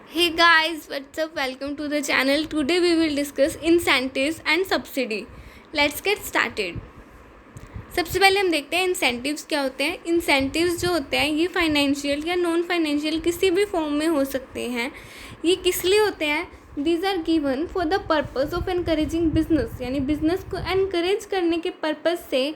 Hey guys, what's up? Welcome to the channel. Today we will discuss incentives and subsidy. Let's get started. सबसे पहले हम देखते हैं incentives क्या होते हैं. इंसेंटिव्स जो होते हैं ये फाइनेंशियल या नॉन फाइनेंशियल किसी भी फॉर्म में हो सकते हैं. ये किस लिए होते हैं? These are given for the purpose of encouraging business, यानी बिजनेस को एनकरेज करने के पर्पज़ से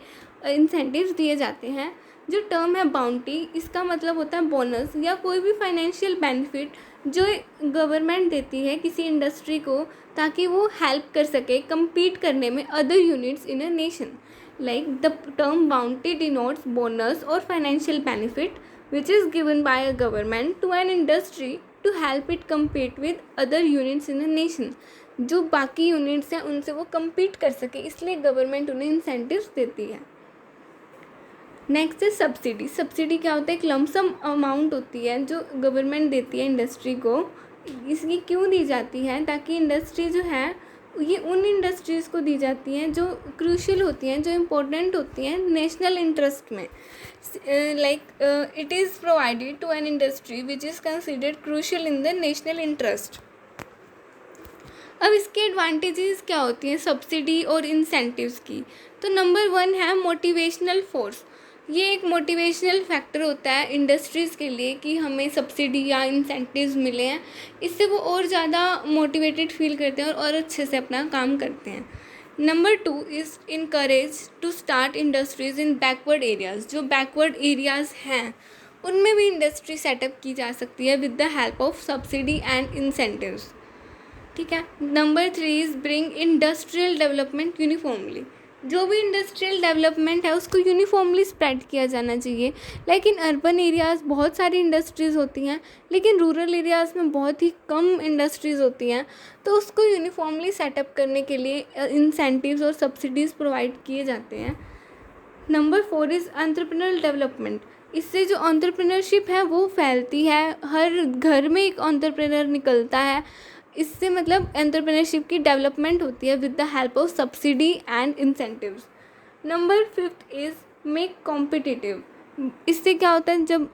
इंसेंटिव्स दिए जाते हैं. जो टर्म है बाउंटी, इसका मतलब होता है बोनस या कोई भी फाइनेंशियल बेनिफिट जो गवर्नमेंट देती है किसी इंडस्ट्री को ताकि वो हेल्प कर सके compete करने में other units in a nation. Like the term bounty denotes bonus or financial benefit which is given by a government to an industry to help it compete with other units in a nation. जो बाकी units हैं उनसे वो compete कर सके, इसलिए government उन्हें incentives देती है. नेक्स्ट है सब्सिडी. सब्सिडी क्या होता है? एक लमसम अमाउंट होती है जो गवर्नमेंट देती है इंडस्ट्री को. इसकी क्यों दी जाती है? ताकि इंडस्ट्री जो है ये उन इंडस्ट्रीज़ को दी जाती हैं जो क्रूशियल होती हैं, जो इम्पोर्टेंट होती हैं नेशनल इंटरेस्ट में. Like it is provided to an industry which is considered crucial in the national interest. अब इसके एडवांटेजेस क्या होती हैं सब्सिडी और इंसेंटिव्स की? तो नंबर 1 है मोटिवेशनल फोर्स. ये एक मोटिवेशनल फैक्टर होता है इंडस्ट्रीज़ के लिए कि हमें सब्सिडी या इंसेंटिव्स मिले हैं. इससे वो और ज़्यादा मोटिवेटेड फील करते हैं और अच्छे से अपना काम करते हैं. Number 2 is encourage to start industries in backward areas. जो बैकवर्ड एरियाज़ हैं उनमें भी इंडस्ट्री सेटअप की जा सकती है with the help of subsidy and incentives. ठीक है. Number 3 is bring industrial development uniformly. जो भी इंडस्ट्रियल डेवलपमेंट है उसको यूनिफॉर्मली स्प्रेड किया जाना चाहिए. लाइक इन अर्बन एरियाज़ बहुत सारी इंडस्ट्रीज़ होती हैं लेकिन रूरल एरियाज़ में बहुत ही कम इंडस्ट्रीज़ होती हैं, तो उसको यूनिफॉर्मली सेटअप करने के लिए इंसेंटिव्स और सब्सिडीज़ प्रोवाइड किए जाते हैं. Number 4 is entrepreneurial development. इससे जो एंटरप्रेन्योरशिप है वो फैलती है, हर घर में एक एंटरप्रेन्योर निकलता है. इससे मतलब एंटरप्रेन्योरशिप की डेवलपमेंट होती है with the help of subsidy and incentives. Number 5 is make competitive. इससे क्या होता है जब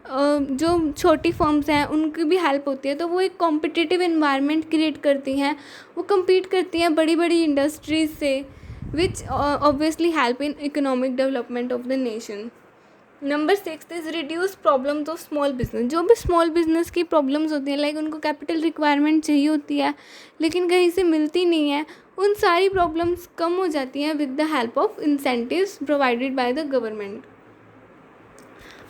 जो छोटी फर्म्स हैं उनकी भी हेल्प होती है, तो वो एक कॉम्पिटिटिव एनवायरनमेंट क्रिएट करती हैं. वो compete करती हैं बड़ी बड़ी इंडस्ट्रीज से which obviously help in economic development of the nation. Number 6 is reduce problems of small business. जो भी स्मॉल बिजनेस की प्रॉब्लम्स होती हैं, लाइक उनको कैपिटल रिक्वायरमेंट चाहिए होती है लेकिन कहीं से मिलती नहीं है, उन सारी प्रॉब्लम्स कम हो जाती हैं with the help of incentives provided by the government.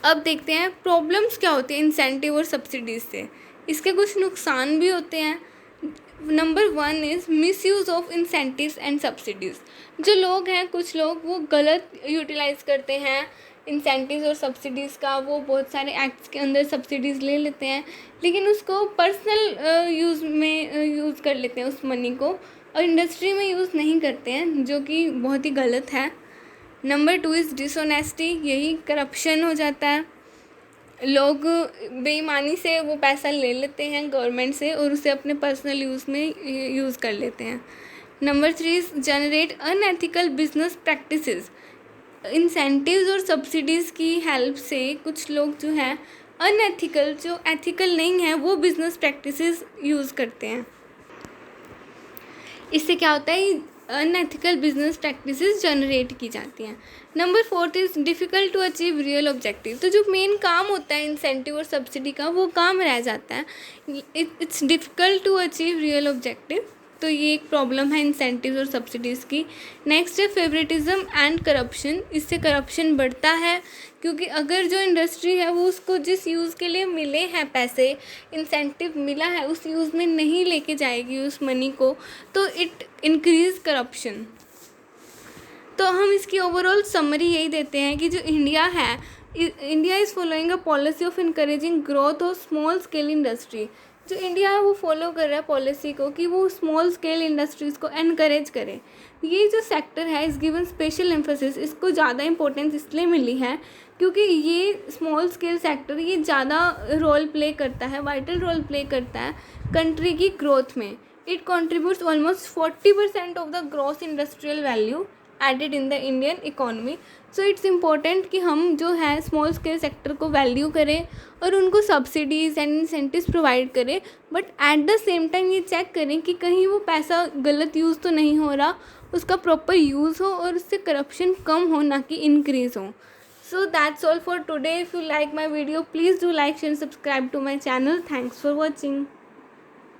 अब देखते हैं प्रॉब्लम्स क्या होती हैं इंसेंटिव और सब्सिडीज़ से. इसके कुछ नुकसान भी होते हैं. Number 1 is misuse of incentives and subsidies. जो लोग हैं, कुछ लोग वो गलत यूटिलाइज़ करते हैं इंसेंटिव्स और सब्सिडीज़ का. वो बहुत सारे एक्ट्स के अंदर सब्सिडीज़ ले लेते हैं लेकिन उसको पर्सनल यूज़ में यूज़ कर लेते हैं उस मनी को, और इंडस्ट्री में यूज़ नहीं करते हैं, जो कि बहुत ही गलत है. Number 2 is dishonesty. यही करप्शन हो जाता है. लोग बेईमानी से वो पैसा ले लेते हैं गवर्नमेंट से और उसे अपने पर्सनल यूज़ में यूज़ कर लेते हैं. Number 3 is generate unethical business practices. Incentives और सब्सिडीज़ की हेल्प से कुछ लोग जो हैं अनएथिकल, जो एथिकल नहीं है, वो बिजनेस प्रैक्टिसेस यूज़ करते हैं. इससे क्या होता है? अनएथिकल बिजनेस प्रैक्टिसेस जनरेट की जाती हैं. Number 4 is difficult to achieve real objective. तो जो मेन काम होता है इंसेंटिव और सब्सिडी का, वो काम रह जाता है. It's difficult to achieve real objective. तो ये एक प्रॉब्लम है इंसेंटिव्स और सब्सिडीज़ की. नेक्स्ट है फेवरेटिज्म एंड करप्शन. इससे करप्शन बढ़ता है क्योंकि अगर जो इंडस्ट्री है वो उसको जिस यूज़ के लिए मिले हैं पैसे, इंसेंटिव मिला है, उस यूज़ में नहीं लेके जाएगी उस मनी को, तो इट इंक्रीज करप्शन. तो हम इसकी ओवरऑल समरी यही देते हैं कि जो इंडिया है, India is following a policy of encouraging growth of small scale industry. जो इंडिया है वो फॉलो कर रहा है पॉलिसी को कि वो स्मॉल स्केल इंडस्ट्रीज़ को एनकरेज करे. ये जो सेक्टर है इस गिवन स्पेशल एम्फोसिस, इसको ज़्यादा इंपॉर्टेंस इसलिए मिली है क्योंकि ये स्मॉल स्केल सेक्टर ये ज़्यादा रोल प्ले करता है, वाइटल रोल प्ले करता है कंट्री की ग्रोथ में. It contributes almost 40% of the gross industrial value added in the Indian economy. So it's important कि हम जो है स्मॉल स्केल सेक्टर को वैल्यू करें और उनको सब्सिडीज़ एंड इंसेंटिव्स प्रोवाइड करें, but at the same time ये चेक करें कि कहीं वो पैसा गलत यूज़ तो नहीं हो रहा, उसका प्रॉपर यूज़ हो और उससे करप्शन कम हो, ना कि इंक्रीज़ हो. So that's all for today. If you like my video, please do like, share and subscribe to my channel. Thanks for watching.